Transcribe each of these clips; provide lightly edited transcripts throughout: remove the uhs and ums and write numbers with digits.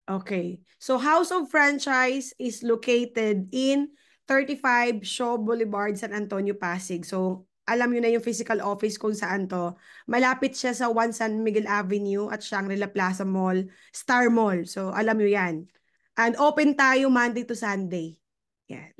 Okay. So House of Franchise is located in 35 Shaw Boulevard, San Antonio, Pasig. So alam nyo na yung physical office kung saan to. Malapit siya sa 1 San Miguel Avenue at Shangri-La Plaza Mall, Star Mall. So alam nyo yan. And open tayo Monday to Sunday. Yan.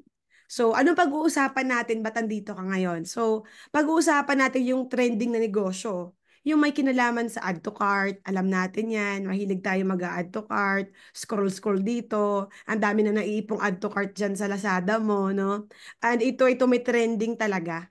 So, anong pag-uusapan natin? Ba't andito ka ngayon? So, pag-uusapan natin yung trending na negosyo. Yung may kinalaman sa add to cart, alam natin yan, mahilig tayo mag-add to cart, scroll-scroll dito, ang dami na naiipong add to cart dyan sa Lazada mo, no? And ito may trending talaga,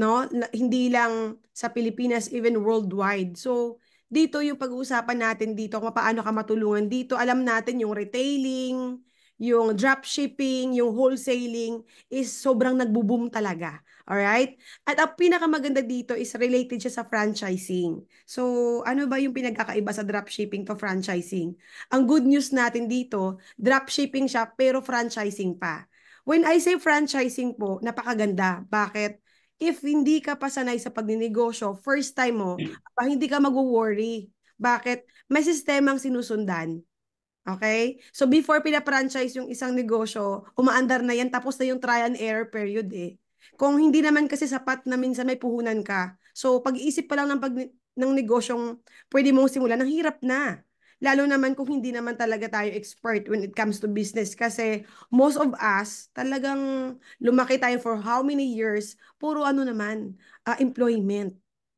no? Hindi lang sa Pilipinas, even worldwide. So, dito yung pag-uusapan natin dito, kung paano ka matulungan dito. Alam natin yung retailing, yung dropshipping, yung wholesaling is sobrang nagbo-boom talaga. Alright? At ang pinakamaganda dito is related siya sa franchising. So, ano ba yung pinagkakaiba sa dropshipping to franchising? Ang good news natin dito, dropshipping siya pero franchising pa. When I say franchising po, napakaganda. Bakit? If hindi ka pa sanay sa pagninegosyo, first time mo, hindi ka mag-worry. Bakit? May sistemang sinusundan. Okay? So before pina-franchise yung isang negosyo, umaandar na yan, tapos na yung try and error period eh. Kung hindi naman kasi sapat na minsan may puhunan ka, so pag-iisip pa lang ng negosyong pwede mong simulan, ang hirap na. Lalo naman kung hindi naman talaga tayo expert when it comes to business kasi most of us talagang lumaki tayo for how many years, puro ano naman, employment.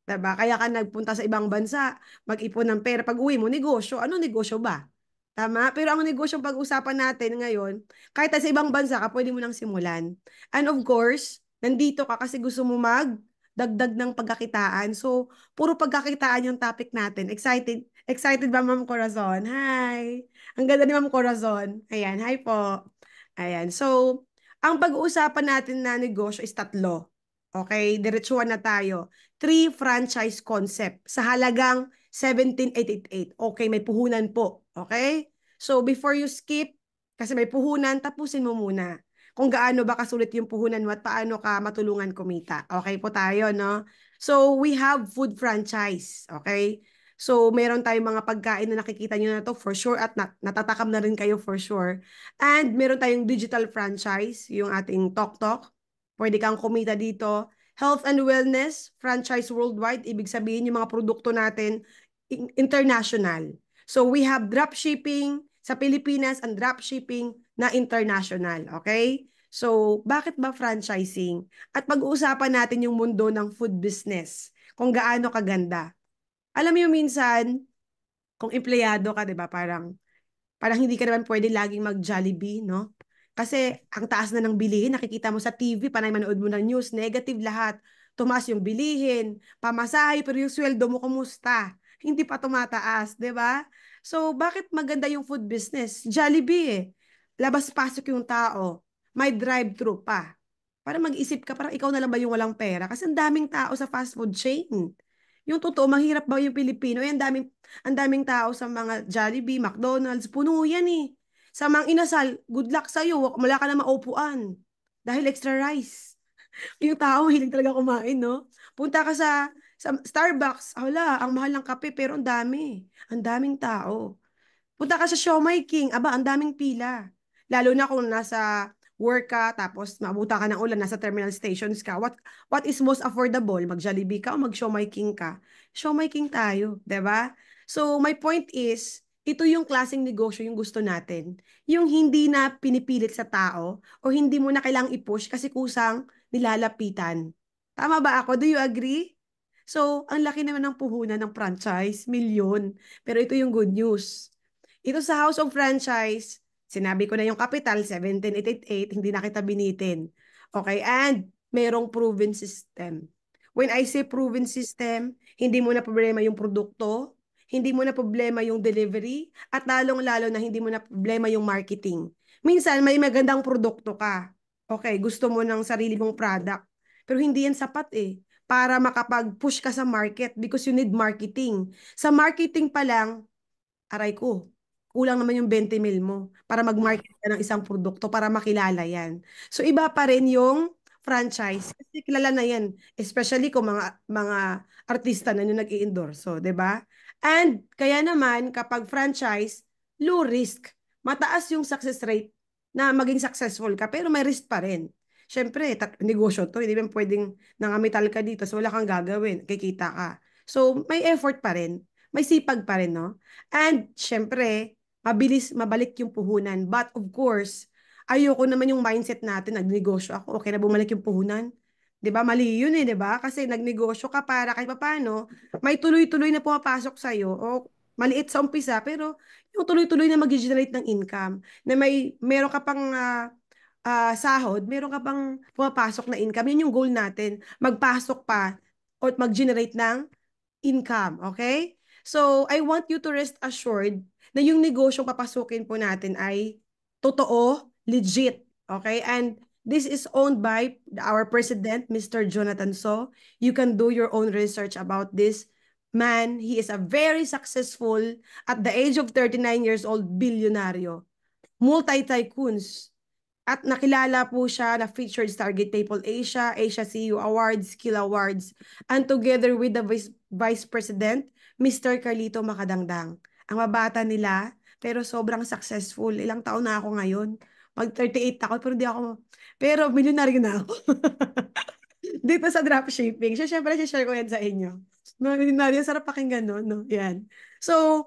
Diba? Kaya ka nagpunta sa ibang bansa, mag-ipon ng pera, pag uwi mo, negosyo. Ano negosyo ba? Tama? Pero ang negosyong pag-usapan natin ngayon, kahit sa ibang bansa ka, pwede mo nang simulan. And of course, nandito ka kasi gusto mo magdagdag ng pagkakitaan. So, puro pagkakitaan yung topic natin. Excited? Excited ba, Ma'am Corazon? Hi! Ang ganda ni Ma'am Corazon. Ayan, hi po. Ayan. So, ang pag-uusapan natin na negosyo is tatlo. Okay? Diretsuhan na tayo. 3 franchise concept sa halagang 17,888. Okay, may puhunan po. Okay? So, before you skip, kasi may puhunan, tapusin mo muna. Kung gaano ba kasulit yung puhunan mo at paano ka matulungan kumita. Okay po tayo, no? So, we have food franchise. Okay? So, meron tayong mga pagkain na nakikita nyo na to for sure at natatakam na rin kayo for sure. And meron tayong digital franchise, yung ating TokTok. Pwede kang kumita dito. Health and wellness, franchise worldwide. Ibig sabihin yung mga produkto natin international. So we have dropshipping sa Pilipinas and dropshipping na international. Okay? So bakit ba franchising? At pag-uusapan natin yung mundo ng food business. Kung gaano kaganda. Alam mo minsan, kung empleyado ka, di ba, parang hindi ka naman pwede laging mag-Jollibee, no? Kasi ang taas na ng bilihin, nakikita mo sa TV, panay manood mo ng news, negative lahat. Tumaas yung bilihin, pamasahe, pero yung sweldo mo, kumusta? Hindi pa tumataas, di ba? So, bakit maganda yung food business? Jollibee eh. Labas-pasok yung tao. May drive-thru pa. Para mag-isip ka, parang ikaw na lang ba yung walang pera? Kasi ang daming tao sa fast food chain. Yung totoo, mahirap ba yung Pilipino? Eh, ang daming tao sa mga Jollibee, McDonald's, puno yan eh. Sa mga inasal, good luck sa'yo, wala ka na maupuan. Dahil extra rice. Yung tao, hilig talaga kumain, no? Punta ka sa Starbucks, wala, ang mahal ng kape, pero ang dami. Ang daming tao. Punta ka sa Siomai King, aba, ang daming pila. Lalo na kung nasa work ka, tapos mabuta ka ng ulan, nasa terminal stations ka. What is most affordable? Mag-Jollibee ka o mag-Siomai King ka? Siomai King tayo, 'di ba? So, my point is, ito yung klaseng negosyo yung gusto natin. Yung hindi na pinipilit sa tao o hindi mo na kailangang i-push kasi kusang nilalapitan. Tama ba ako? Do you agree? So, ang laki naman ng puhunan ng franchise, milyon. Pero ito yung good news. Ito sa House of Franchise, sinabi ko na yung capital, 17,888, hindi na kita binitin. Okay, and merong proven system. When I say proven system, hindi mo na problema yung produkto, hindi mo na problema yung delivery, at lalong-lalo na hindi mo na problema yung marketing. Minsan, may magandang produkto ka. Okay, gusto mo ng sarili mong product. Pero hindi yan sapat eh para makapag-push ka sa market because you need marketing. Sa marketing pa lang, aray ko, kulang naman yung 20 mil mo para mag-market ka ng isang produkto para makilala yan. So iba pa rin yung franchise kasi kilala na yan, especially kung mga artista na yung nag-i-endorse, so, 'di ba? And kaya naman kapag franchise, low risk. Mataas yung success rate na maging successful ka, pero may risk pa rin. Siyempre, negosyo to, hindi mo pwedeng nangamital ka dito, so wala kang gagawin, kikita ka. So, may effort pa rin, may sipag pa rin, no? And, siyempre, mabilis mabalik yung puhunan. But, of course, ayoko naman yung mindset natin, nagnegosyo ako, okay na bumalik yung puhunan. 'Di ba? Mali yun eh, 'di ba? Kasi nagnegosyo ka para kahit papaano, may tuloy-tuloy na pumapasok sa iyo o maliit sa umpisa pero yung tuloy-tuloy na mag-generate ng income na meron ka pang sahod, meron ka pang pumapasok na income. Yun yung goal natin. Magpasok pa o mag-generate ng income, okay? So, I want you to rest assured na yung negosyong papasukin po natin ay totoo, legit, okay? And this is owned by our president, Mr. Jonathan So. You can do your own research about this man. He is a very successful, at the age of 39 years old, billionario. Multi-tycoons. At nakilala po siya na featured Stargate People Asia, Asia CEO Awards, Skill Awards, and together with the Vice President, Mr. Carlito Macadangdang. Ang mabata nila, pero sobrang successful. Ilang taon na ako ngayon. Mag 38 ako, pero di ako, pero milyonaryo na ako. Dito sa dropshipping. So, syempre, share ko yan sa inyo. Mga milyonaryo, sarap pakinggan, no? No? Yan. So,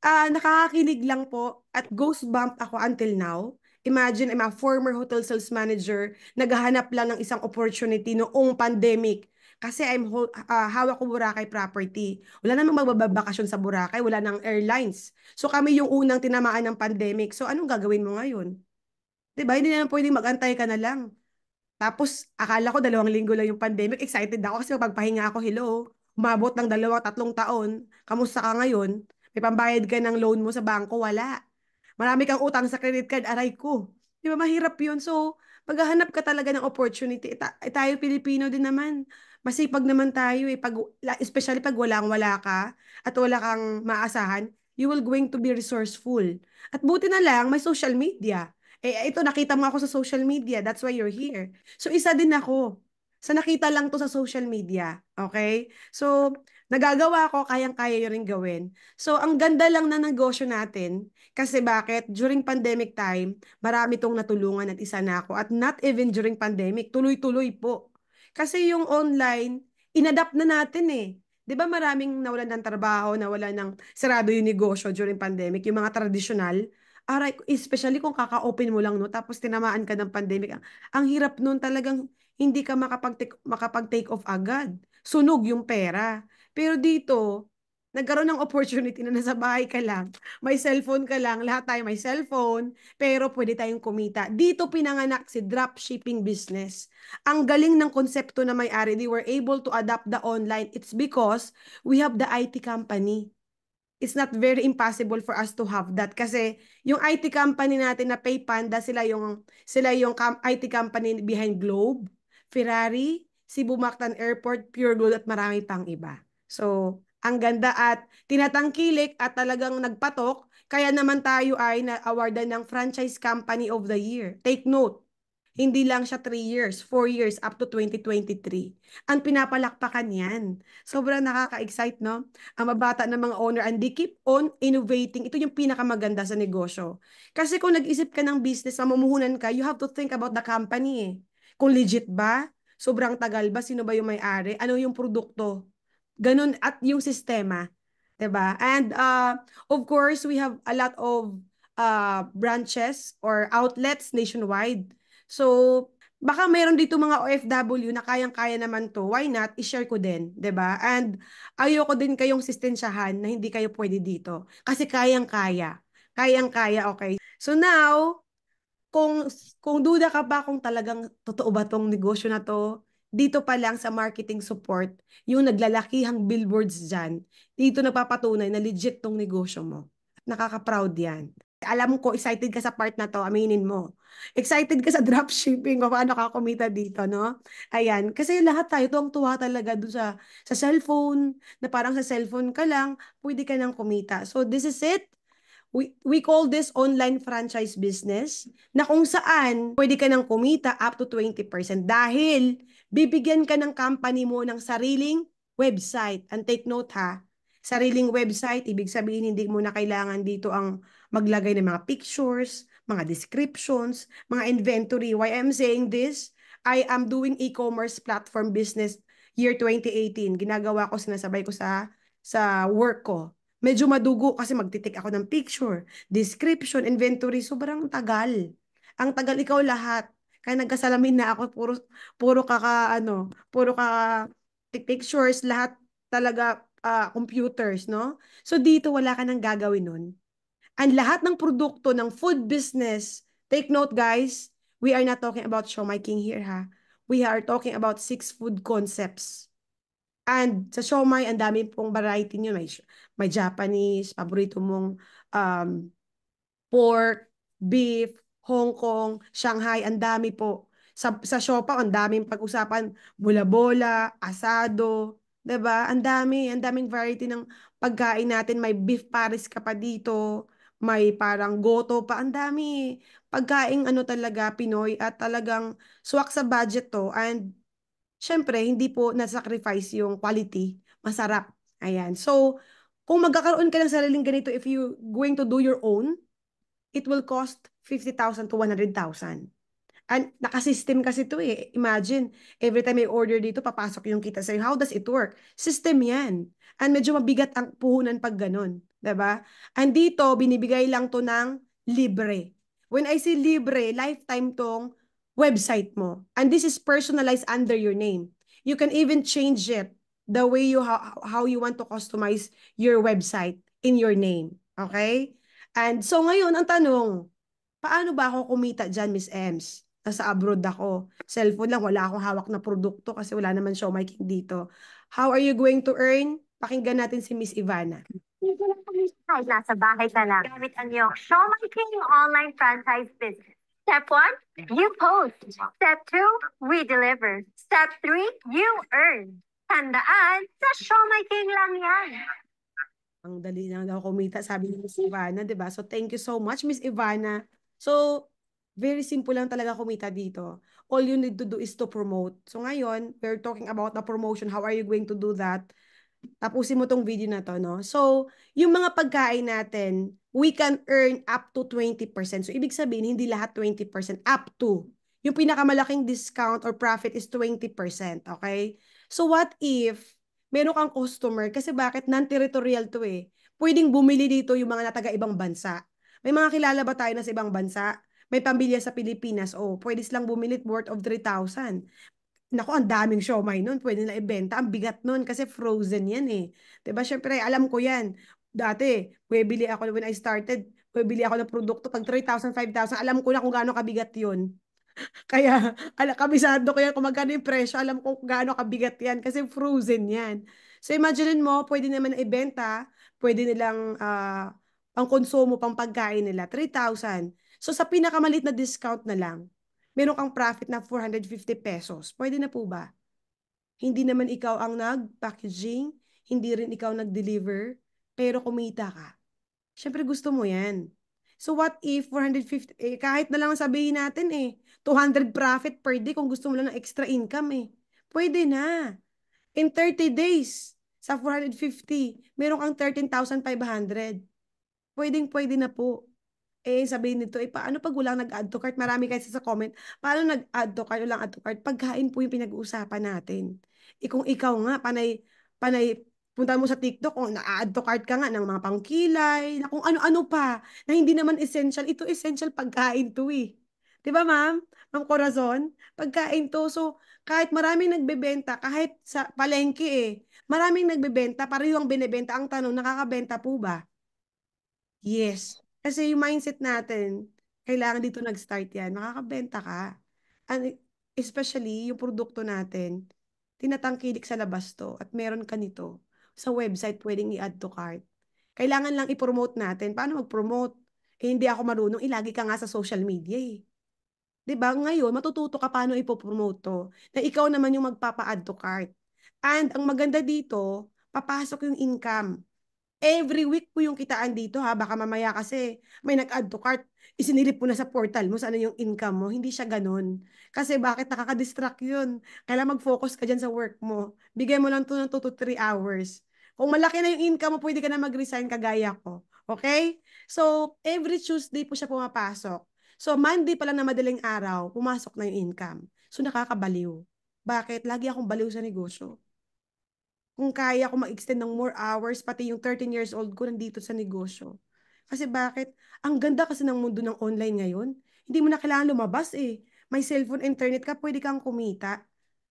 nakakakilig lang po at goosebump ako until now. Imagine, I'm a former hotel sales manager, naghahanap lang ng isang opportunity noong pandemic. Kasi hawak ko Boracay property. Wala namang magbabakasyon sa Boracay, wala nang airlines. So kami yung unang tinamaan ng pandemic. So anong gagawin mo ngayon? 'Di ba? Hindi na pwedeng magantay ka na lang. Tapos, akala ko 2 linggo lang yung pandemic. Excited ako kasi magpahinga ako. Hello, umabot ng 2, 3 taon. Kamusta ka ngayon? May pambayad ka ng loan mo sa bangko? Wala. Marami kang utang sa credit card, aray ko. Di ba mahirap yun? So, maghahanap ka talaga ng opportunity. Tayo Pilipino din naman. Masipag naman tayo eh. Especially pag walang-wala ka at wala kang maasahan, you will going to be resourceful. At buti na lang, may social media. Eh, ito, nakita mo ako sa social media. That's why you're here. So, isa din ako. Sa nakita lang to sa social media. Okay? So, nagagawa ko, kayang-kaya nyo rin gawin. So, ang ganda lang na negosyo natin. Kasi bakit? During pandemic time, marami tong natulungan at isa na ako. At not even during pandemic, tuloy-tuloy po. Kasi yung online, inadapt na natin eh. 'Di ba maraming nawalan ng trabaho, nawalan ng sarado yung negosyo during pandemic, yung mga traditional. Aray, especially kung kaka-open mo lang no, tapos tinamaan ka ng pandemic. Ang hirap nun talagang hindi ka makapag-take off agad. Sunog yung pera. Pero dito, nagkaroon ng opportunity na nasa bahay ka lang, may cellphone ka lang, lahat tayo may cellphone, pero pwede tayong kumita. Dito pinanganak si dropshipping business. Ang galing ng konsepto na may-ari, they were able to adapt the online. It's because we have the IT company. It's not very impossible for us to have that kasi yung IT company natin na PayPanda, sila yung IT company behind Globe, Ferrari, Cebu Mactan Airport, Pure Gold at marami pang iba. So, ang ganda at tinatangkilik at talagang nagpatok, kaya naman tayo ay na-awardan ng Franchise Company of the Year. Take note, hindi lang siya 3 years, 4 years up to 2023. Ang pinapalakpakan yan. Sobrang nakaka-excite, no? Ang mabata ng mga owner and they keep on innovating. Ito yung pinakamaganda sa negosyo. Kasi kung nag-isip ka ng business, mamumuhunan ka, you have to think about the company eh. Kung legit ba? Sobrang tagal ba? Sino ba yung may-ari? Ano yung produkto? Ganun at yung sistema. 'Di ba? And of course, we have a lot of branches or outlets nationwide. So, baka mayroon dito mga OFW na kayang-kaya naman to. Why not? I-share ko din, 'di ba? And ayoko din kayong sistensyahan na hindi kayo pwede dito. Kasi kayang-kaya. Kayang-kaya, okay? So now, kung kung duda ka ba kung talagang totoo ba tong negosyo na to, dito pa lang sa marketing support, yung naglalakihang billboards dyan, dito nagpapatunay na legit tong negosyo mo. Nakaka-proud yan. Alam ko, excited ka sa part na to, aminin mo. Excited ka sa dropshipping, kung paano ka kumita dito, no? Ayan, kasi lahat tayo, tuwang-tuwa talaga dun sa cellphone, na parang sa cellphone ka lang, pwede ka nang kumita. So this is it. We call this online franchise business na kung saan pwede ka nang kumita up to 20% dahil bibigyan ka ng company mo ng sariling website. And take note ha, Sariling website, ibig sabihin hindi mo na kailangan dito ang maglagay ng mga pictures, mga descriptions, mga inventory. Why I'm saying this? I am doing e-commerce platform business year 2018. Ginagawa ko, sinasabay ko sa work ko. Medyo madugo kasi magtitik ako ng picture, description, inventory. Sobrang tagal. Ang tagal, ikaw lahat. Kaya nagkasalamin na ako, puro kaka pictures, lahat talaga computers, no? So dito wala ka nang gagawin nun. Ang lahat ng produkto ng food business, take note guys, we are not talking about Siomai King here ha. We are talking about 6 food concepts. And sa siomai, ang dami pong variety nyo. May Japanese, paborito mong um, pork, beef, Hong Kong, Shanghai, ang dami po. Sa siopaw, ang daming pag-usapan, bola-bola, asado, 'di ba? Ang daming variety ng pagkain natin. May beef paris ka pa dito, may parang goto pa, ang dami. Pagkain ano talaga Pinoy at talagang swak sa budget to and syempre hindi po na-sacrifice yung quality, masarap. Ayan. So, kung magkakaroon ka ng sariling ganito, if you going to do your own, it will cost 50,000 to 100,000. And nakasystem kasi ito eh. Imagine, every time may order dito, papasok yung kita sa'yo. How does it work? System yan. And medyo mabigat ang puhunan pag ganun. 'Di ba? And dito, binibigay lang to ng libre. When I say libre, lifetime tong website mo. And this is personalized under your name. You can even change it the way how you want to customize your website in your name. Okay? And so ngayon, ang tanong, paano ba ako kumita dyan, Miss Ems? Nasa abroad ako. Cellphone lang, wala akong hawak na produkto kasi wala naman Siomai King dito. How are you going to earn? Pakinggan natin si Miss Ivana. Hindi lang kami kahit nasa bahay ka lang. Gamit ang iyong Siomai King online franchise business. Step 1, you post. Step 2, we deliver. Step 3, you earn. Tandaan, sa Siomai King lang yan. Ang dali lang daw kumita, sabi ni Miss Ivana, di ba? So, thank you so much, Miss Ivana. So, very simple lang talaga kumita dito. All you need to do is to promote. So, ngayon, we're talking about the promotion. How are you going to do that? Tapusin mo tong video na to, no? So, yung mga pagkain natin, we can earn up to 20%. So, ibig sabihin, hindi lahat 20%, up to. Yung pinakamalaking discount or profit is 20%, okay? So, what if meron kang customer, kasi bakit non-territorial to eh. Pwedeng bumili dito yung mga nataga ibang bansa. May mga kilala ba tayo na sa ibang bansa? May pamilya sa Pilipinas, oh, pwede silang bumili worth of 3,000. Naku, ang daming siomai nun, pwede na ibenta. Ang bigat nun kasi frozen yan eh. 'Di ba? Syempre, alam ko yan. Dati, bibili ako when I started, bibili ako ng produkto pag 3,000, 5,000, alam ko na kung gaano kabigat yun. Kaya, kabisado ko yan kung magkano yung presyo, alam ko kung gaano kabigat yan kasi frozen yan. So imagine mo, pwede naman na ibenta, pwede nilang pang konsumo, pang pagkain nila, 3,000. So sa pinakamalit na discount na lang, meron kang profit na 450 pesos. Pwede na po ba? Hindi naman ikaw ang nag-packaging, hindi rin ikaw nag-deliver, pero kumita ka. Siyempre gusto mo yan. So what if 450, kahit na lang sabihin natin 200 profit per day kung gusto mo lang ng extra income Pwede na. In 30 days, sa 450, meron kang 13,500. Pwedeng-pwede na po. Sabihin nito, paano pag walang nag-add to cart? Marami kasi sa comment, paano nag-add to cart o lang add to cart? Pagkain po yung pinag-uusapan natin. Kung ikaw nga, panay, punta mo sa TikTok, kung na-add to cart ka nga ng mga pangkilay, na kung ano-ano pa, na hindi naman essential. Ito essential pagkain to eh. Di ba ma'am? Ma'am Corazon? Pagkain to. So, kahit maraming nagbebenta, kahit sa palengke maraming nagbebenta, pareho ang binebenta. Ang tanong, nakakabenta po ba? Yes. Kasi yung mindset natin, kailangan dito nag-start yan. Makakabenta ka. And especially yung produkto natin, tinatangkilik sa labas to at meron ka nito. Sa website, pwedeng i-add to cart. Kailangan lang i-promote natin. Paano mag-promote? Hindi ako marunong. Ilagi ka nga sa social media 'Di ba? Ngayon, matututo ka paano ipopromote to. Na ikaw naman yung magpapa-add to cart. And ang maganda dito, papasok yung income. Every week po yung kitaan dito ha. Baka mamaya kasi may nag-add to cart, isinilip mo na sa portal mo, sana yung income mo. Hindi siya ganun. Kasi bakit nakaka-distract yun? Kailangan mag-focus ka dyan sa work mo. Bigay mo lang to ng 2 to 3 hours. Kung malaki na yung income mo, pwede ka na mag-resign kagaya ko. Okay? So, every Tuesday po siya pumapasok. So, Monday pa lang na madaling araw, pumasok na yung income. So, nakakabaliw. Bakit? Lagi akong baliw sa negosyo. Kung kaya ko mag-extend ng more hours, pati yung 13 years old ko nandito sa negosyo. Kasi bakit? Ang ganda kasi ng mundo ng online ngayon. Hindi mo na kailangan lumabas eh. May cellphone, internet ka, pwede kang kumita.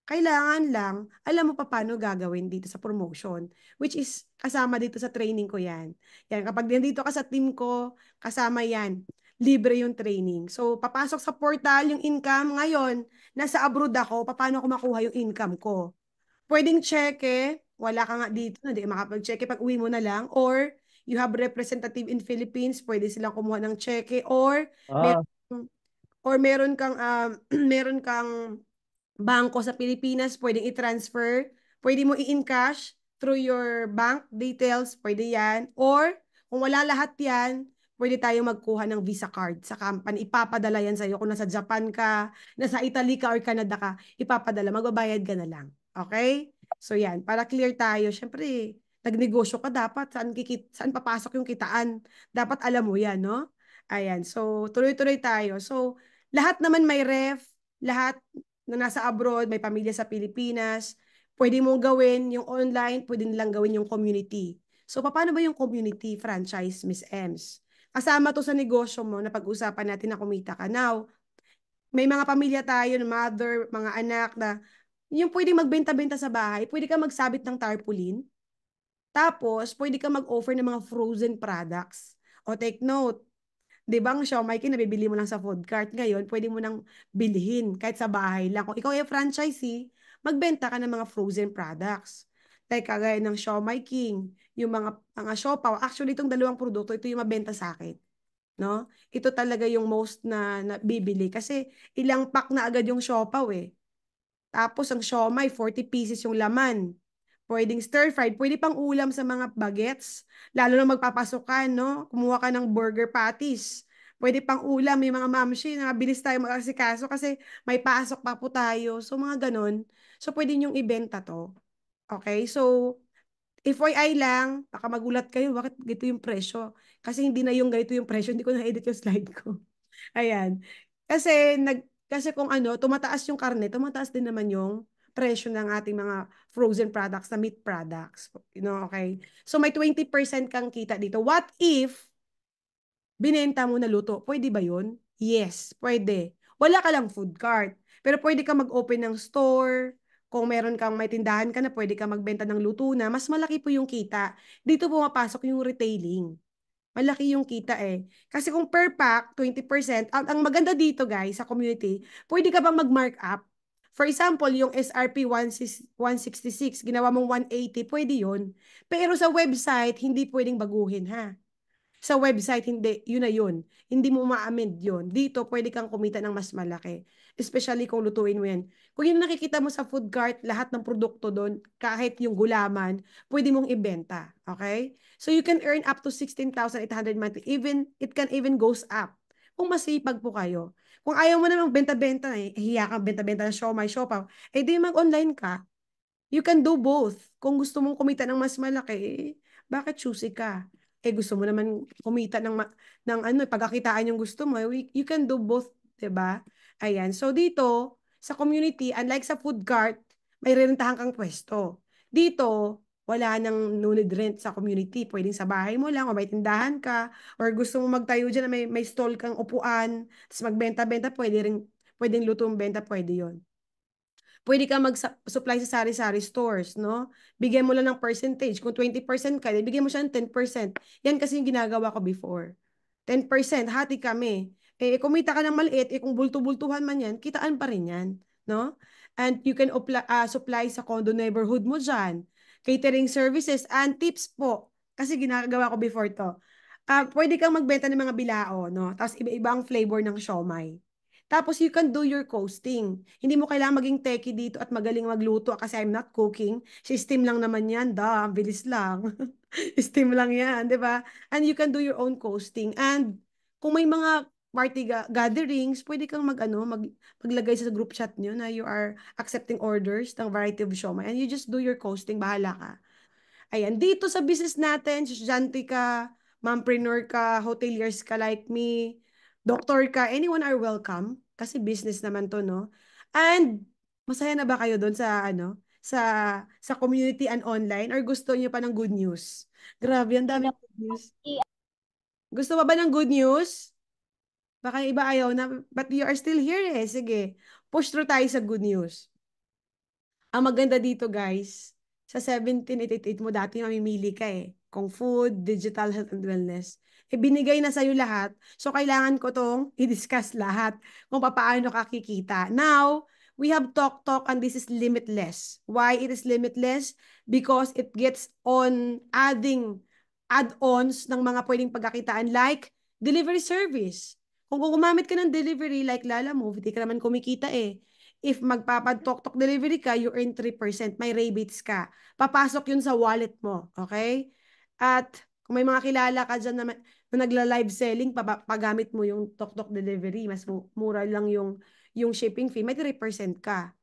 Kailangan lang, alam mo pa paano gagawin dito sa promotion. Which is, kasama dito sa training ko yan. Yan, kapag nandito ka sa team ko, kasama yan. Libre yung training. So, papasok sa portal yung income. Ngayon, nasa abroad ako, paano ko makuha yung income ko? Pwedeng cheque, wala ka nga dito, hindi makapag-cheque pag uwi mo na lang, or you have representative in Philippines, pwede silang kumuha ng cheque, Ah, meron, meron kang meron kang bangko sa Pilipinas, pwedeng i-transfer, pwede mo i-encash through your bank details, pwede yan, or kung wala lahat yan, pwede tayong magkuha ng Visa card sa company, ipapadala yan sa'yo kung nasa Japan ka, nasa Italy ka or Canada ka, ipapadala, magbabayad ka na lang. Okay? So yan, para clear tayo, syempre, nagnegosyo ka dapat, saan papasok yung kitaan? Dapat alam mo yan, no? Ayan, so tuloy-tuloy tayo. So, lahat naman may ref, lahat na nasa abroad, may pamilya sa Pilipinas, pwede mong gawin yung online, pwede nilang gawin yung community. So, paano ba yung community franchise, Miss Ems? Kasama to sa negosyo mo na pag-usapan natin na kumita ka. Now, may mga pamilya tayo, mother, mga anak na yung pwede magbenta-benta sa bahay, pwede ka magsabit ng tarpaulin, tapos pwede ka mag-offer ng mga frozen products. O take note, di ba ang siomai nabibili mo lang sa food cart. Ngayon, pwede mo nang bilhin kahit sa bahay lang. Kung ikaw ay franchisee, magbenta ka ng mga frozen products. Like kagaya ng Siomai King, yung mga siopaw. Actually, itong dalawang produkto, ito yung mabenta sa akin. No? Ito talaga yung most na bibili kasi ilang pack na agad yung siopaw eh. Tapos ang siomai, 40 pieces yung laman. Pwedeng stir-fried, pwede pang ulam sa mga bagets. Lalo na magpapasok ka, no? Kumuha ka ng burger patties. Pwede pang ulam, may mga mamshi na mabilis tayo mag-asikaso kasi may pasok pa po tayo. So, mga ganun. So, pwede nyong ibenta to. Okay? So, FYI lang, baka magulat kayo, bakit ganito yung presyo? Kasi hindi na yung ganito yung presyo, hindi ko na-edit yung slide ko. Ayan. Kasi kung ano, tumataas yung karne, tumataas din naman yung presyo ng ating mga frozen products na meat products. You know, okay? So may 20% kang kita dito. What if binenta mo na luto? Pwede ba yun? Yes, pwede. Wala ka lang food cart. Pero pwede ka mag-open ng store. Kung meron kang may tindahan ka na, pwede ka magbenta ng luto na. Mas malaki po yung kita. Dito pumapasok yung retailing. Malaki yung kita eh. Kasi kung per pack, 20%, ang maganda dito guys, sa community, pwede ka bang mag-markup? For example, yung SRP 166, ginawa mong 180, pwede yun. Pero sa website, hindi pwedeng baguhin ha. Sa website, hindi. Yun na yun. Hindi mo ma-amend yun. Dito, pwede kang kumita ng mas malaki. Especially kung lutuin mo yan. Kung yung nakikita mo sa food cart, lahat ng produkto doon, kahit yung gulaman, pwede mong ibenta. Okay? So you can earn up to 16,800 monthly. Even, it can even goes up. Kung masipag po kayo. Kung ayaw mo namang benta-benta, hiya kang benta-benta ng siomai, siopaw, di mag-online ka. You can do both. Kung gusto mong kumita ng mas malaki, bakit choosy ka? Gusto mo naman kumita ng ano, pagkakitaan yung gusto mo, you can do both, 'di ba? Ayan. So dito, sa community, unlike sa food cart, may rentahan kang pwesto. Dito, wala nang no need rent sa community. Pwedeng sa bahay mo lang, o may tindahan ka, or gusto mo magtayo dyan na may stall kang upuan, tapos magbenta-benta, pwedeng lutong benta, pwede yon. Pwede ka mag-supply sa sari-sari stores, no? Bigyan mo lang ng percentage. Kung 20% ka, bigyan mo siya ng 10%. Yan kasi yung ginagawa ko before. 10%, hati kami. Kumita ka ng maliit, kung bulto-bultuhan man yan, kitaan pa rin yan, no? And you can supply sa condo neighborhood mo dyan. Catering services and tips po. Kasi ginagawa ko before to. Pwede kang magbenta ng mga bilao, no? Tapos iba-iba ang flavor ng siomai. Tapos you can do your coasting. Hindi mo kailangan maging techie dito at magaling magluto kasi I'm not cooking. Si Steam lang naman yan, bilis lang. Steam lang yan, di ba? And you can do your own coasting. And kung may mga party gatherings, pwede kang maglagay sa group chat nyo na you are accepting orders ng variety of siomai and you just do your coasting, bahala ka. Ayan, dito sa business natin, estudyante ka, mompreneur ka, hoteliers ka like me, doctor ka, anyone are welcome. Kasi business naman to, no? And masaya na ba kayo doon sa ano? Sa community and online or gusto niyo pa ng good news? Grabe, ang daming good news. Gusto pa ba ng good news? Baka yung iba ayaw na, but you are still here eh. Sige, push through tayo sa good news. Ang maganda dito guys, sa 1788 mo dati mamimili ka eh. Kung food, digital health and wellness. E binigay na sa'yo lahat. So kailangan ko tong i-discuss lahat kung paano ka kikita. Now, we have Talk and this is limitless. Why it is limitless? Because it gets on add-ons ng mga pwedeng pagkakitaan like delivery service. Kung gumamit ka ng delivery like Lala Move, hindi ka naman kumikita eh. If magpapag-tok-tok delivery ka, you earn 3%. May rebates ka. Papasok yun sa wallet mo. Okay? At kung may mga kilala ka dyan na nagla-live selling, pagamit mo yung tok-tok delivery. Mas mura lang yung shipping fee. May 3% ka.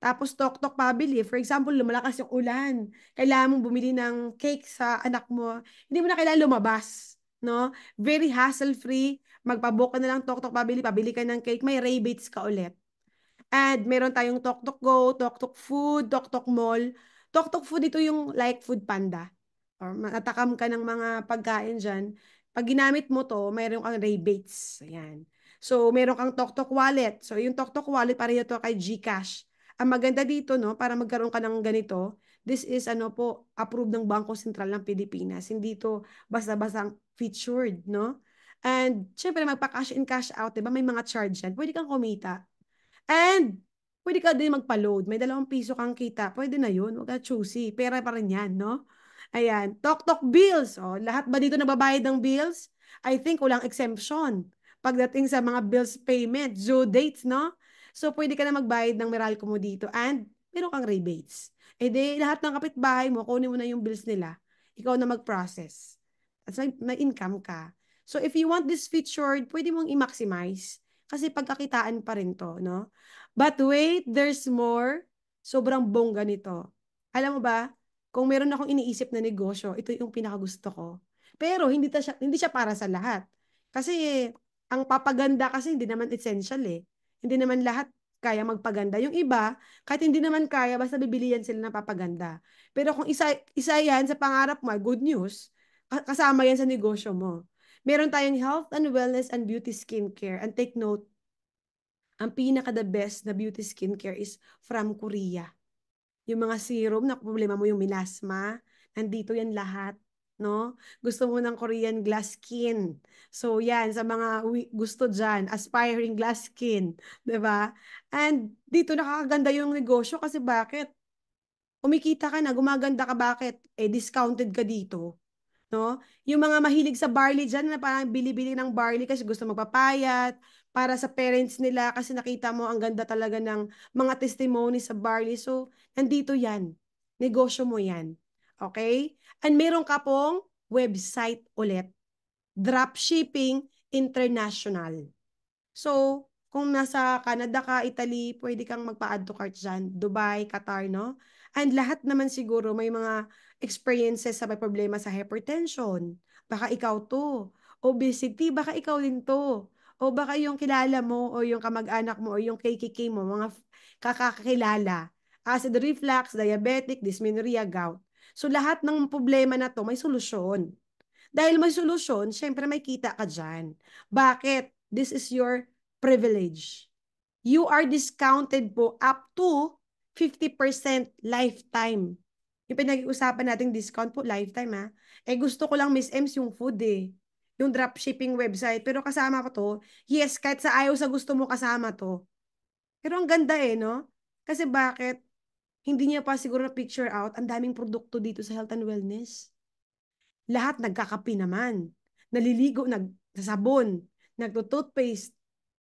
Tapos tok-tok pabili. For example, lumalakas yung ulan. Kailangan mong bumili ng cake sa anak mo. Hindi mo na kailangan lumabas. No? Very hassle-free. Magpabook ka na lang tok-tok pabili ka ng cake. May rebates ka ulit. And meron tayong Tok Go, Tok Food, Tok Mall. Tok Food ito yung like Food Panda. Or matatakam ka ng mga pagkain dyan. Pag ginamit mo to, meron kang rebates. Ayan. So, meron kang Tok Wallet. So, yung Tok Wallet, pareho to kay GCash. Ang maganda dito, no, para magkaroon ka ng ganito, this is ano po, approved ng Bangko Sentral ng Pilipinas. Hindi to basta-basta featured, no? And, syempre, magpa-cash in, cash out, diba? May mga charge yan. Pwede kang kumita. And, pwede ka din magpa-load. May 2 piso kang kita. Pwede na yun. Huwag ka choosy. Pera pa rin yan, no? Ayan. Tok bills. O, lahat ba dito nababayad ng bills? I think walang exemption. Pagdating sa mga bills payment, due dates, no? So, pwede ka na magbayad ng Meralco mo dito. And, meron kang rebates. Eh di, lahat ng kapitbahay mo, kunin mo na yung bills nila. Ikaw na mag-process. At may income ka. So, if you want this featured, pwede mong i-maximize. Kasi pagkakitaan pa rin to, no? But wait, there's more. Sobrang bongga nito. Alam mo ba, kung meron akong iniisip na negosyo, ito yung pinakagusto ko. Pero hindi siya para sa lahat. Kasi ang papaganda kasi hindi naman essential eh. Hindi naman lahat kaya magpaganda. Yung iba, kahit hindi naman kaya, basta bibilihan sila ng papaganda. Pero kung isa yan sa pangarap mo, good news, kasama yan sa negosyo mo. Meron tayong health and wellness and beauty skincare. And take note, ang pinaka-the best na beauty skincare is from Korea. Yung mga serum na problema mo yung melasma, nandito yan lahat. No? Gusto mo ng Korean glass skin. So yan, sa mga gusto dyan, aspiring glass skin. 'Di ba? And dito nakakaganda yung negosyo kasi bakit? Kumikita ka na, gumaganda ka, bakit? Eh, discounted ka dito. No? Yung mga mahilig sa barley dyan, na parang bili-bili ng barley kasi gusto magpapayat, para sa parents nila kasi nakita mo ang ganda talaga ng mga testimony sa barley. So, nandito yan. Negosyo mo yan. Okay? And meron ka pong website ulit. Dropshipping International. So, kung nasa Canada ka, Italy, pwede kang magpa-add to cart dyan. Dubai, Qatar, no? And lahat naman siguro may mga experiences sa may problema sa hypertension. Baka ikaw to. Obesity, baka ikaw din to. O baka yung kilala mo o yung kamag-anak mo o yung KKK mo, mga kakakilala. Acid reflux, diabetic, dysmenorrhea, gout. So lahat ng problema na to may solusyon. Dahil may solusyon, syempre may kita ka dyan. Bakit? This is your privilege. You are discounted po up to 50% lifetime. Yung pinag-uusapan nating discount po, lifetime ha. Eh gusto ko lang Miss Ems yung food eh. Yung dropshipping website. Pero kasama ko to. Yes, kahit sa ayaw sa gusto mo kasama to. Pero ang ganda eh, no? Kasi bakit? Hindi niya pa siguro na picture out. Ang daming produkto dito sa health and wellness. Lahat nagkakapi naman. Naliligo, nagsasabon, nagto-toothpaste,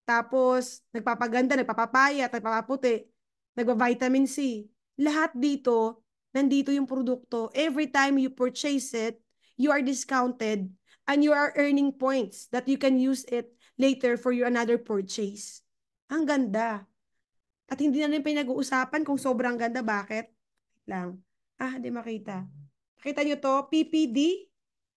tapos nagpapaganda, nagpapapayat, nagpapaputi, nagva-vitamin C. Lahat dito, nandito yung produkto. Every time you purchase it, you are discounted and you are earning points that you can use it later for your another purchase. Ang ganda. At hindi na rin pinag-uusapan kung sobrang ganda. Bakit? Lang. Ah, di makita. Kita nyo to, PPD.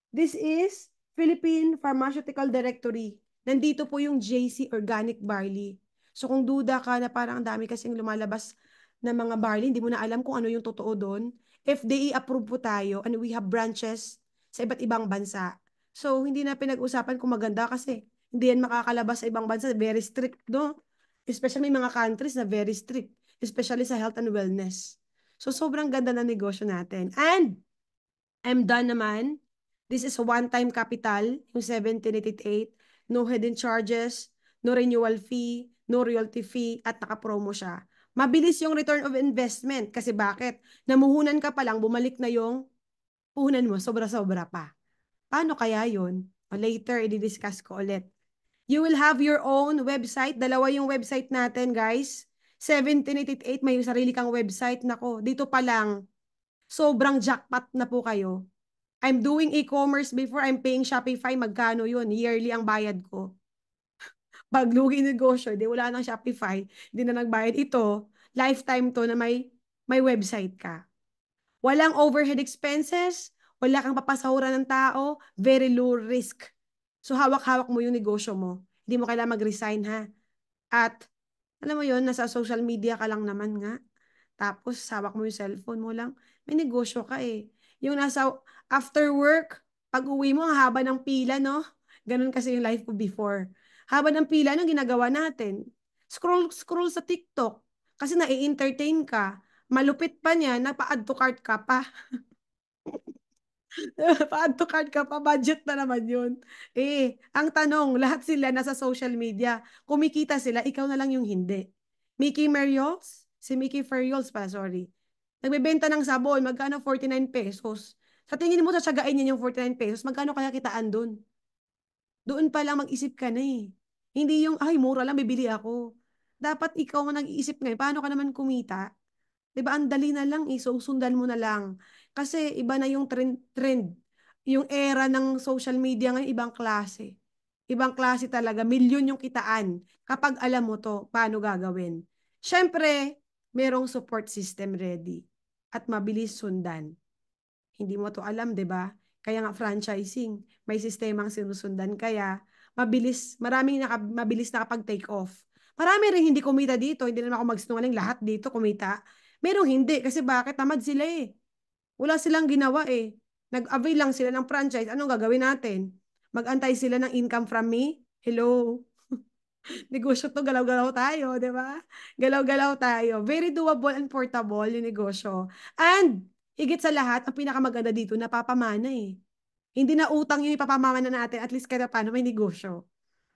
This is Philippine Pharmaceutical Directory. Nandito po yung JC Organic Barley. So kung duda ka na parang ang dami kasing lumalabas na mga barley, hindi mo na alam kung ano yung totoo doon. FDA approved po tayo and we have branches sa iba't ibang bansa. So hindi na pinag-usapan kung maganda kasi hindi yan makakalabas sa ibang bansa. Very strict, no? Especially may mga countries na very strict. Especially sa health and wellness. So sobrang ganda ng negosyo natin. And I'm done naman. This is a one-time capital, yung 1788. No hidden charges, no renewal fee, no royalty fee, at naka-promo siya. Mabilis yung return of investment. Kasi bakit? Namuhunan ka pa lang, bumalik na yung puhunan mo, sobra-sobra pa. Paano kaya yun? O later, i-discuss ko ulit. You will have your own website. Dalawa yung website natin, guys. 1788, may sarili kang website. Nako, dito pa lang, sobrang jackpot na po kayo. I'm doing e-commerce before, I'm paying Shopify, magkano yun? Yearly ang bayad ko. Pag lugi negosyo, di wala nang Shopify, di na nagbayad. Ito, lifetime to na may website ka. Walang overhead expenses, wala kang papasahuran ng tao, very low risk. So hawak-hawak mo yung negosyo mo. Hindi mo kailangan mag-resign ha. At alam mo yun, nasa social media ka lang naman nga. Tapos, hawak mo yung cellphone mo lang. May negosyo ka eh. Yung nasa after work, pag uwi mo, ang haba ng pila, no? Ganun kasi yung life ko before. Haba ng pila, nung ginagawa natin? Scroll sa TikTok. Kasi nai-entertain ka. Malupit pa niya, napa-add to cart ka pa. Pa-add to cart ka pa, budget na naman yun. Ang tanong, lahat sila nasa social media. Kumikita sila, ikaw na lang yung hindi. Mickey Merrios? Si Mickey Ferriols pa, sorry. Nagbebenta ng sabon, magkano 49 pesos. Sa tingin mo, satsagain niya yung 49 pesos, magkano kaya kitaan doon? Doon pa lang mag-isip ka na eh. Hindi yung, ay, mura lang, bibili ako. Dapat ikaw ang nag-iisip ngayon, paano ka naman kumita? 'Di ba? Ang dali na lang, sundan mo na lang. Kasi iba na yung trend. Yung era ng social media ngayon, ibang klase. Ibang klase talaga. Milyon yung kitaan. Kapag alam mo to, paano gagawin? Siyempre, merong support system ready. At mabilis sundan. Hindi mo to alam, 'di ba? Kaya nga franchising, may sistemang sinusundan kaya mabilis nakapag-take off. Marami rin hindi kumita dito, hindi naman ako magsinungaling, lahat dito kumita. Merong hindi kasi bakit tamad sila eh. Wala silang ginawa eh. Nag-avail lang sila ng franchise. Anong gagawin natin? Mag-antay sila ng income from me? Hello? Negosyo to, galaw-galaw tayo, di ba? Galaw-galaw tayo. Very doable and portable yung negosyo. And, higit sa lahat, ang pinakamaganda dito, napapamana eh. Hindi na utang yung ipapamana natin, at least kada paano may negosyo.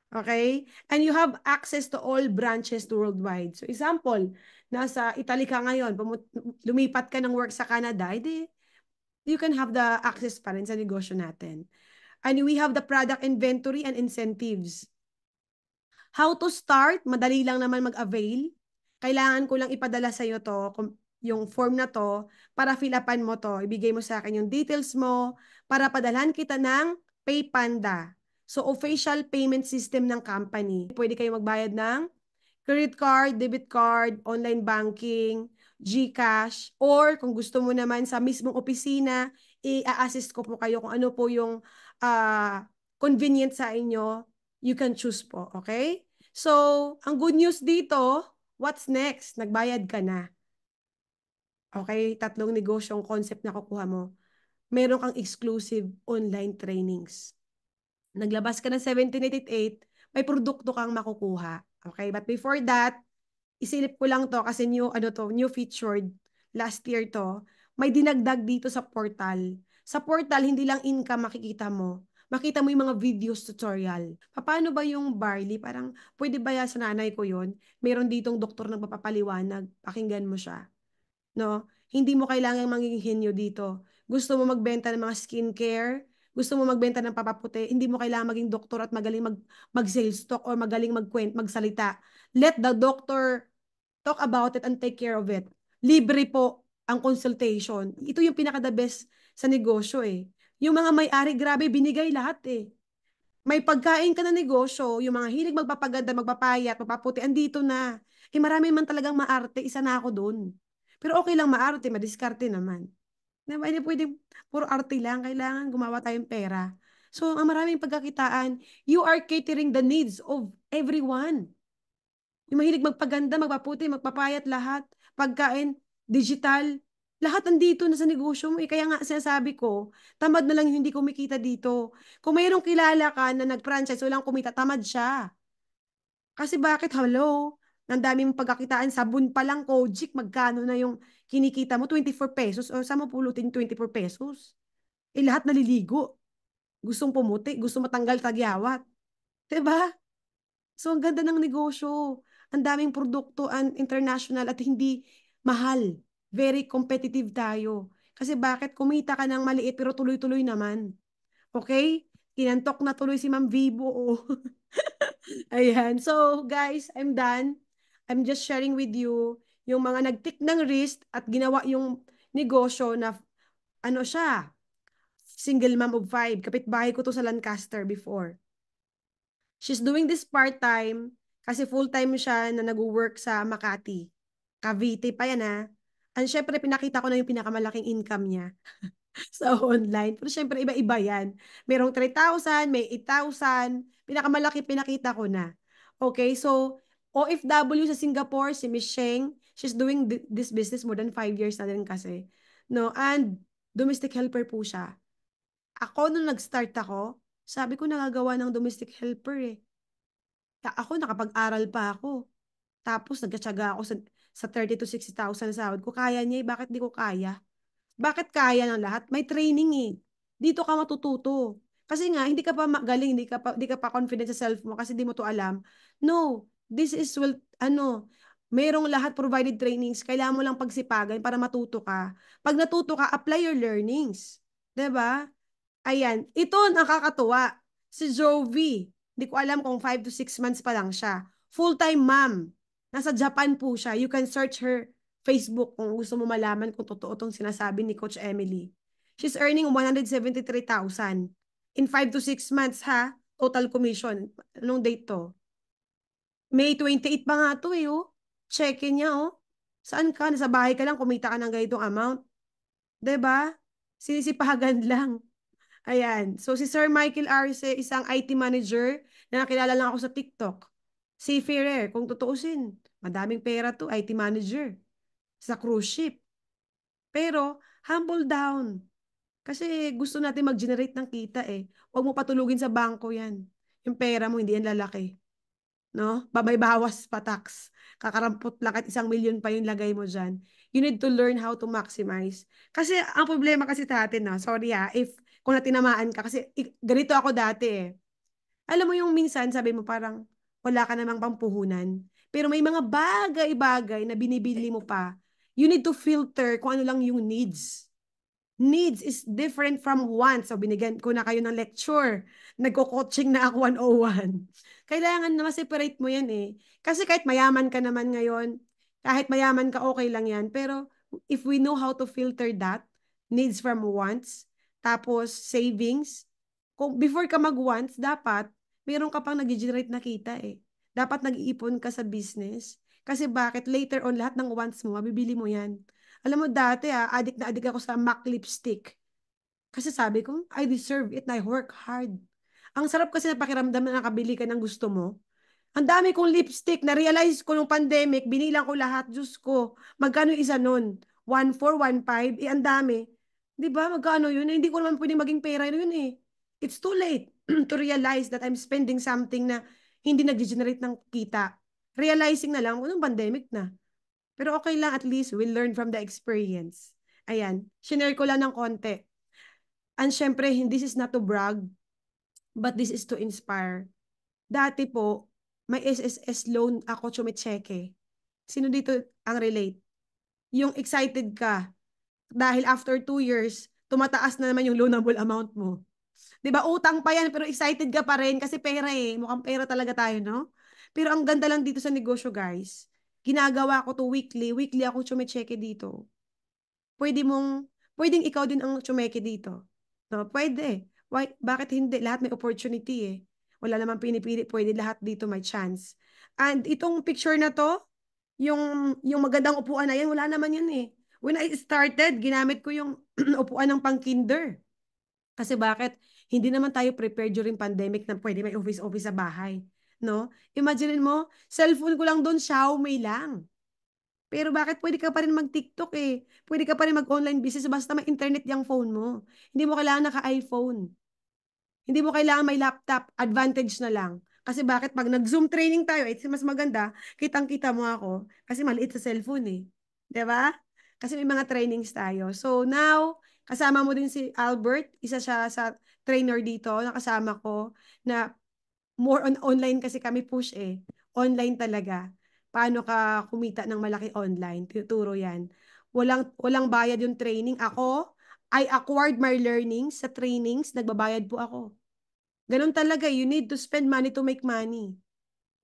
Okay? And you have access to all branches worldwide. So, example, nasa Italy ka ngayon, lumipat ka ng work sa Canada, edi, you can have the access pa rin sa negosyo natin. And we have the product inventory and incentives. How to start? Madali lang naman mag-avail. Kailangan ko lang ipadala sa iyo to, yung form na to, para fill upan mo to. Ibigay mo sa akin yung details mo, para padalhan kita ng PayPanda. So, official payment system ng company. Pwede kayo magbayad ng credit card, debit card, online banking, GCash, or kung gusto mo naman sa mismong opisina, i-assist ko po kayo kung ano po yung convenient sa inyo, you can choose po, okay? So, ang good news dito, what's next? Nagbayad ka na. Okay, tatlong negosyong concept na kukuha mo. Meron kang exclusive online trainings. Naglabas ka ng 1788, may produkto kang makukuha. Okay, but before that, isilip ko lang to kasi new featured last year to. May dinagdag dito sa portal. Sa portal, hindi lang income makikita mo. Makita mo yung mga videos tutorial. Paano ba yung barley? Parang, pwede ba yan sa nanay ko yun? Meron ditong doktor na papapaliwanag. Pakinggan mo siya. No? Hindi mo kailangan maging henyo dito. Gusto mo magbenta ng mga skincare, gusto mo magbenta ng papaputi, hindi mo kailangan maging doktor at magaling mag-sales talk or magaling magsalita. Let the doctor talk about it and take care of it. Libre po ang consultation. Ito yung pinaka-the best sa negosyo eh. Yung mga may-ari, grabe, binigay lahat eh. May pagkain ka na negosyo, yung mga hilig magpapaganda, magpapayat, magpaputi, andito na. Marami man talagang maarte, isa na ako doon. Pero okay lang maarte, madiskarte naman. Diba? Hindi pwedeng puro arte lang. Kailangan gumawa tayong pera. So, ang maraming pagkakitaan, you are catering the needs of everyone. Yung mahilig magpaganda, magpaputi, magpapayat, lahat. Pagkain, digital, lahat nandito na sa negosyo mo. Kaya nga sinasabi ko, tamad na lang yung hindi kumikita dito. Kung mayroong kilala ka na nag-franchise, walang kumita, tamad siya. Kasi bakit, hello? Ang daming pagkakitaan, sabon pa lang, Kojic, magkano na yung kinikita mo? 24 pesos? O saan mo pulutin 24 pesos? Eh, lahat naliligo. Gustong pumuti, gusto matanggal tagyawat. Diba? So, ang ganda ng negosyo. Ang daming produkto and international at hindi mahal. Very competitive tayo. Kasi bakit kumita ka ng maliit pero tuloy-tuloy naman. Okay? Kinantok na tuloy si Ma'am Vivo. Oh. Ayan. So, guys, I'm done. I'm just sharing with you yung mga nag-take ng risk at ginawa yung negosyo na ano siya, single mom of five. Kapitbahay ko to sa Lancaster before. She's doing this part-time kasi full-time siya na nag-work sa Makati. Cavite pa yan ha. And syempre, pinakita ko na yung pinakamalaking income niya sa online. Pero syempre, iba-iba yan. Merong 3,000, may 8,000. Pinakamalaki pinakita ko na. Okay, so OFW sa Singapore, si Miss Sheng, she's doing this business more than 5 years na din kasi. No, and domestic helper po siya. Ako, nung nag-start ako, sabi ko nagagawa ng domestic helper eh. Ako, nakapag-aral pa ako. Tapos, nagkatsaga ako sa 30 to 60,000 sahod ko. Kaya niya eh. Bakit di ko kaya? Bakit kaya ng lahat? May training eh. Dito ka matututo. Kasi nga, hindi ka pa magaling, hindi ka pa confident sa self mo kasi di mo to alam. No, this is, well, ano, mayroong lahat provided trainings. Kailangan mo lang pagsipagan para matuto ka. Pag natuto ka, apply your learnings. 'Di ba? Ayan, ito nakakatuwa. Si Jovi, hindi ko alam kung 5 to 6 months pa lang siya. Full-time mom. Nasa Japan po siya. You can search her Facebook kung gusto mo malaman kung totoo itong sinasabi ni Coach Emily. She's earning 173,000 in 5 to 6 months ha. Total commission. Anong date to? May 28 pa nga to eh oh. Check-in niya oh. Saan ka? Nasa bahay ka lang, kumita ka ng ganitong amount. 'Di ba? Sinisipagan lang. Ayan. So, si Sir Michael Arce, isang IT manager na nakilala lang ako sa TikTok. Seafarer, kung tutuusin. Madaming pera to, IT manager. Sa cruise ship. Pero, humble down. Kasi gusto natin mag-generate ng kita eh. Huwag mo patulugin sa bangko yan. Yung pera mo, hindi yan lalaki. No? Babay bawas pa tax. Kakarampot lang at 1 milyon pa yung lagay mo dyan. You need to learn how to maximize. Kasi ang problema kasi sa atin, no? Sorry ha, if kung natinamaan ka, kasi ganito ako dati eh. Alam mo yung minsan, sabi mo parang wala ka namang pampuhunan. Pero may mga bagay-bagay na binibili mo pa. You need to filter kung ano lang yung needs. Needs is different from wants. So, binigyan ko na kayo ng lecture. Nagko-coaching na ako 101. Kailangan na ma-separate mo yan eh. Kasi kahit mayaman ka naman ngayon, kahit mayaman ka, okay lang yan. Pero if we know how to filter that, needs from wants, tapos savings, kung before ka mag-wants, dapat meron ka pang nag-generate na kita eh. Dapat nag-iipon ka sa business. Kasi bakit later on lahat ng wants mo, mabibili mo yan. Alam mo dati addict na addict ako sa MAC lipstick. Kasi sabi ko, I deserve it na I work hard. Ang sarap kasi na pakiramdam na nakabili ka ng gusto mo. Ang dami kong lipstick, na-realize ko nung pandemic, binilang ko lahat, Diyos ko. Magkano isa nun? 1,400, 1,500, ang dami. Di ba? Magkano yun? Hindi ko naman pwedeng maging pera yun eh. It's too late to realize that I'm spending something na hindi nag-generate ng kita. Realizing na lang, nung pandemic na. Pero okay lang, at least we learn from the experience. Ayan, shinare ko lang ng konti. And syempre, this is not to brag, but this is to inspire. Dati po, may SSS loan ako chumicheke. Sino dito ang relate? Yung excited ka dahil after 2 years, tumataas na naman yung loanable amount mo. 'Di ba? Utang pa yan pero excited ka pa rin kasi pera eh. Mukhang pera talaga tayo, no? Pero ang ganda lang dito sa negosyo, guys. Ginagawa ko to weekly. Weekly ako chumicheke dito. Pwedeng ikaw din ang tsumeke dito. No, pwede. Why, bakit hindi? Lahat may opportunity eh. Wala namang pinipili, pwede lahat dito may chance. And itong picture na to, yung magandang upuan na yan, wala naman yan eh. When I started, ginamit ko yung upuan ng pang-kinder. Kasi bakit? Hindi naman tayo prepared during pandemic na pwede may office-office sa bahay. No? Imagine mo, cellphone ko lang doon, Xiaomi lang. Pero bakit pwede ka pa rin mag-TikTok eh? Pwede ka pa rin mag-online business basta may internet yung phone mo. Hindi mo kailangan naka-iPhone. Hindi mo kailangan may laptop, advantage na lang. Kasi bakit pag nag-Zoom training tayo, it's mas maganda, kitang-kita mo ako kasi maliit sa cellphone eh. 'Di ba? Kasi may mga trainings tayo. So now, kasama mo din si Albert, isa siya sa trainer dito, nakasama ko na more on online kasi kami push eh. Online talaga. Paano ka kumita ng malaki online? Tuturo 'yan. Walang bayad yung training. Ako, I acquired my learnings sa trainings, nagbabayad po ako. Ganun talaga, you need to spend money to make money.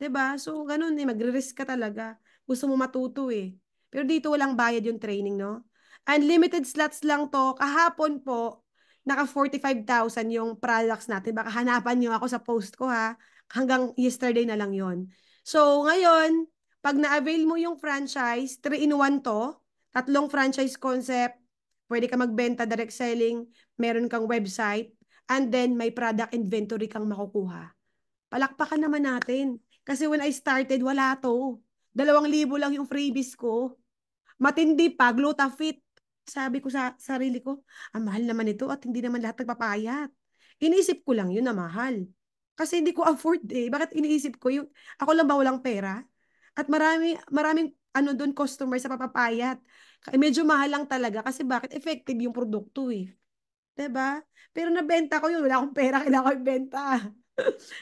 'Di ba? So, ganun eh, magre-risk ka talaga. Gusto mo matuto eh. Pero dito walang bayad yung training, no? Unlimited slots lang to. Kahapon po, naka 45,000 yung products natin. Baka hanapan niyo ako sa post ko ha. Hanggang yesterday na lang yon. So, ngayon, pag na-avail mo yung franchise, 3-in-1 to. Tatlong franchise concept. Pwede ka magbenta direct selling. Meron kang website. And then, may product inventory kang makukuha. Palakpakan naman natin. Kasi when I started, wala to. 2,000 lang yung freebies ko. Matindi pa, Glutafit. Sabi ko sa sarili ko, ang mahal naman ito at hindi naman lahat nagpapayat. Iniisip ko lang yun na mahal. Kasi hindi ko afford eh. Bakit iniisip ko yung, ako lang ba walang pera? At maraming ano doon customer sa papapayat. Medyo mahal lang talaga kasi bakit effective yung produkto eh. 'Di ba? Pero nabenta ko yun, wala akong pera, kailangan ko ibenta.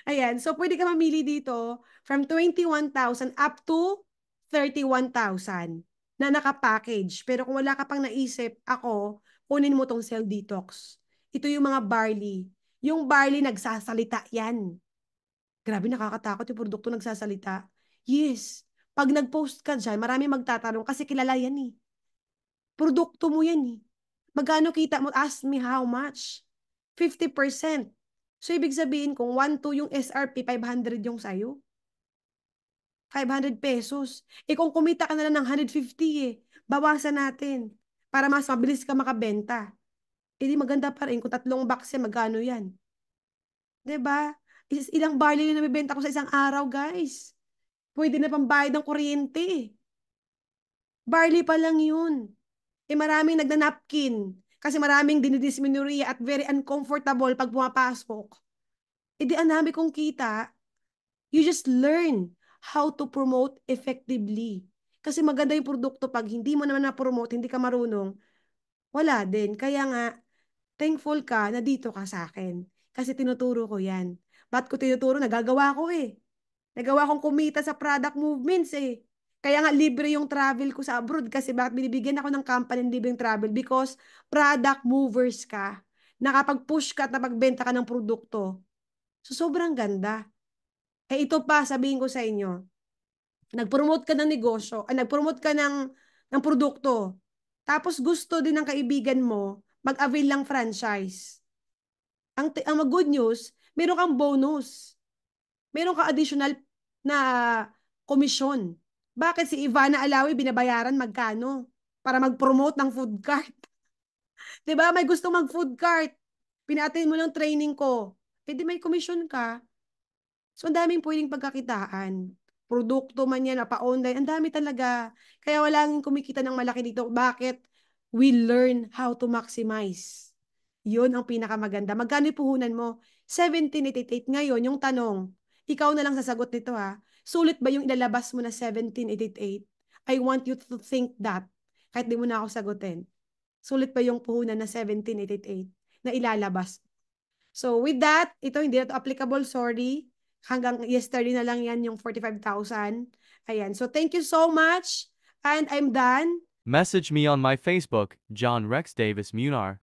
Ayan, so pwede ka mamili dito from 21,000 up to 31,000 na naka-package. Pero kung wala ka pang naisip, ako, kunin mo tong Cell Detox. Ito yung mga barley. Yung barley nagsasalita yan. Grabe, nakakatakot yung produkto nagsasalita. Yes. Pag nag-post ka dyan, marami magtatanong kasi kilala yan eh. Produkto mo yan eh. Magkano kita mo? Ask me how much. 50%. So, ibig sabihin kung 1,2 yung SRP, 500 yung sayo. 500 pesos. Eh kung kumita ka na lang ng 150 eh, bawasan natin para mas mabilis ka makabenta. Eh di maganda pa rin kung 3 box yan, magkano yan? 'Di ba? Ilang barley na nabibenta ko sa isang araw, guys. Pwede na pambayad ng kuryente. Barley pa lang yun. Eh maraming nagna-napkin kasi maraming dinidisminuria at very uncomfortable pag pumapasok. Eh di ang dami kong kita. You just learn how to promote effectively. Kasi maganda yung produkto pag hindi mo naman na-promote, hindi ka marunong, wala din. Kaya nga, thankful ka na dito ka sa akin. Kasi tinuturo ko yan. Ba't ko tinuturo? Nagagawa ko eh. Nagawa kong kumita sa product movements eh. Kaya nga libre yung travel ko sa abroad kasi bakit binibigyan ako ng company ng libreng travel? Because product movers ka. Nakapag-push ka at napagbenta ka ng produkto. So sobrang ganda. Eh ito pa, sabihin ko sa inyo, nag-promote ka ng negosyo, nag-promote ka ng produkto, tapos gusto din ng kaibigan mo, mag-avail ng franchise. Ang good news, meron kang bonus. Meron kang additional na komisyon. Bakit si Ivana Alawi binabayaran magkano? Para mag-promote ng food cart. 'Di ba? May gusto mag-food cart. Pinatin mo ng training ko. Eh di may komisyon ka. So, ang daming pwedeng pagkakitaan. Produkto man yan, pa-online, ang dami talaga. Kaya walang kumikita ng malaki dito. Bakit? We learn how to maximize. Yun ang pinakamaganda. Magkano yung puhunan mo? 17,888. Ngayon, yung tanong, ikaw na lang sasagot nito ha. Sulit ba yung ilalabas mo na 17,888? I want you to think that. Kahit di mo na ako sagutin. Sulit ba yung puhunan na 17,888 na ilalabas? So with that, ito hindi na to applicable, sorry. Hanggang yesterday na lang yan yung 45,000. Ayan. So thank you so much. And I'm done. Message me on my Facebook, John Rex Davis Munar.